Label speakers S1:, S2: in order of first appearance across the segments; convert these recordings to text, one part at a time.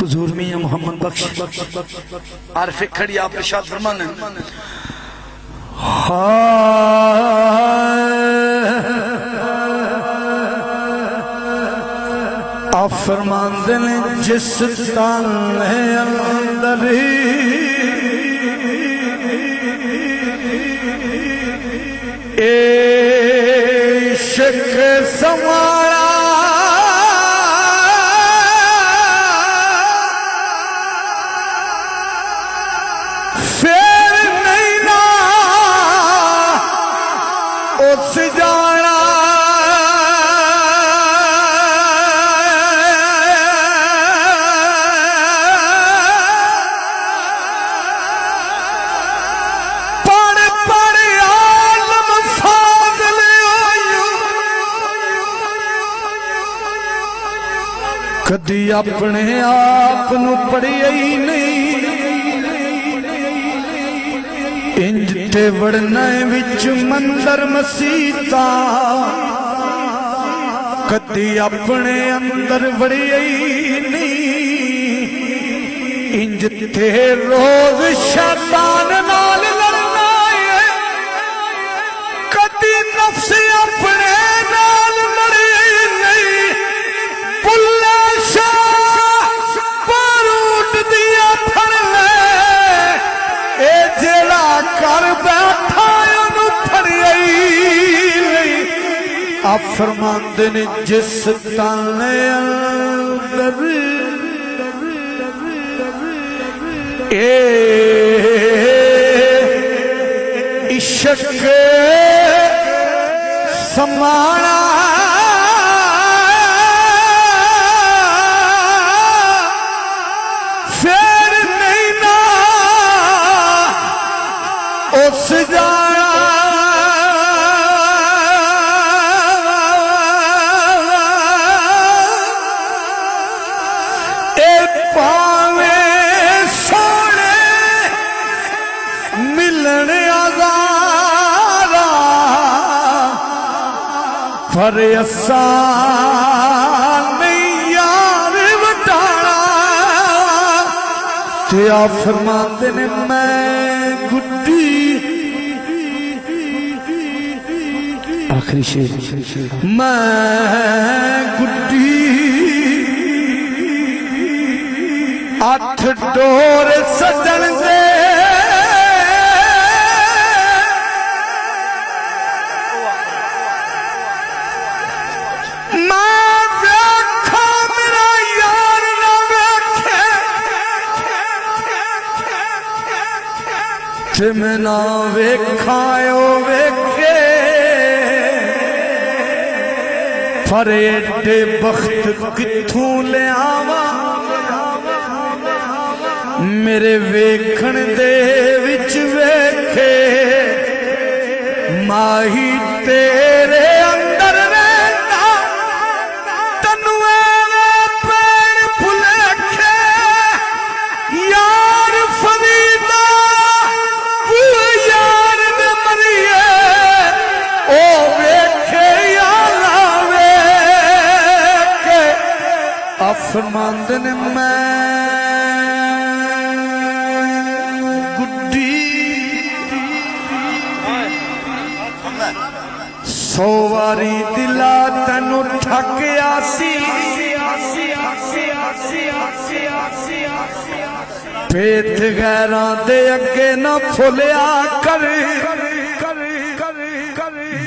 S1: हुजूर मियां मोहम्मद बख्श आरफ़े खड़ी आप इरशाद फरमाने आप फरमाते ने जिस तन है अंदर इश्क समाया फिर नहीं ना उस जाना कदी अपने आप नू पढ़िया ही नहीं इंज ते वड़ना विच मंदर मसीता कदी अपने अंदर वड़िया ही नहीं इंज ते रोज शैतान नाल लड़ना है कदी नफ्स अपने नाल लड़िया ही नहीं बुल्ला कर बैठा आप फरमाते ने जिस ताने अंदर इश्क समाना फिर नहीं ना उस जाना पावे सोने मिलने आजारा पर असा नहीं यार बटाना ते आ फरमाते ने मैं गुड्डी आखिरी शेर मैं गुड्डी अठ डोर सजन दे मैं देखा मेरा यार ना वेखे ते मैं ना वेखायो वेखे पर एडे बख्त किथों ले आवा मेरे वेखण दे विच वेखे माही तेरे अंदर रहना तन्नू पैण भुलेखे यार फरीदा यार ने मरिए ओ वेखे या लावे के अफरमांद ने मैं सौ वारी दिला तेनू ठकिया सी पेट गैरां दे अगे न फुलिया कर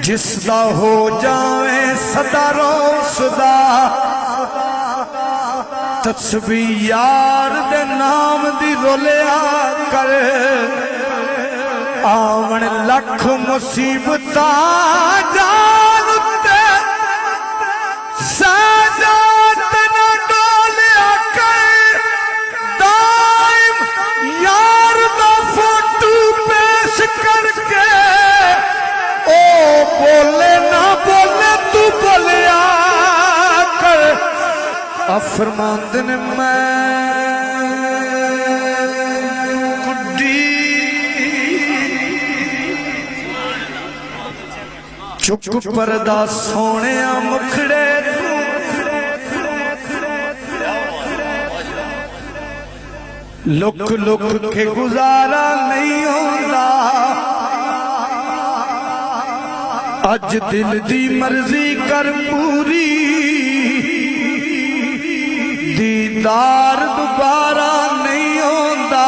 S1: जिसदा हो जावे सदा रोसदा तस्बीह यार दे नाम दी रोलिया कर आवन लख मुसीबत जान उत्ते साजात न डोलिया कर दाइम यार दा फोटो पेश करके ओ बोले ना बोले तू बोलिया कर अफरमांद ने मैं चुप परदा सोने मुखड़े लुक लुक के गुजारा नहीं होता। अज दिल दी मर्जी कर पूरी, दीदार दोबारा नहीं होता।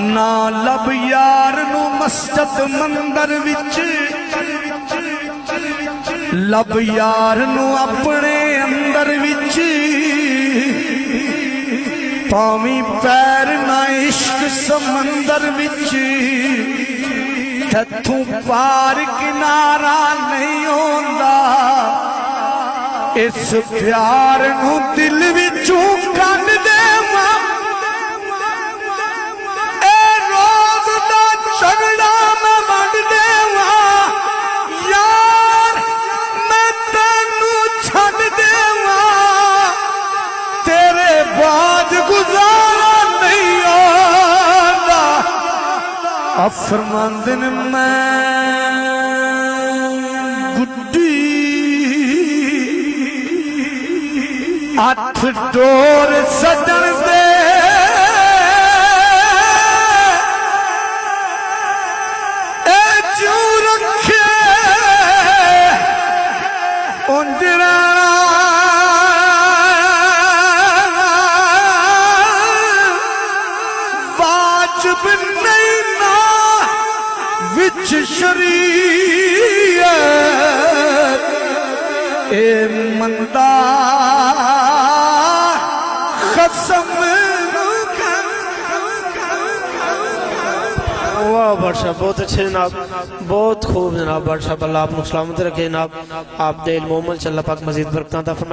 S1: ना लब यार नू मस्जिद मंदिर विच, लब यार नू अपने अंदर विच। पावी पैर ना इश्क समंदर विच, तू पार किनारा नहीं होता। इस प्यार नू दिल विचों कढ देवां, ए रोज दा झगड़ा मैं वंड देवां। यार मैं तैनू छड्ड देवां, तेरे बाद गुजारा नहीं होता। फरमांदे ने मैं गुड्डी अठ डोर सजन दे, ए जू रखे उंजरा वाजिब नहीं ना विच शरीयत। ए मंदा कसम।
S2: वाह बादशाह, बहुत अच्छे जनाब, बहुत खूब जनाब। बादशाह अल्लाह आपको सलामत रखे जनाब। आप दिल मोमन अल्लाह पाक मजीद बरकत अता फरमाए।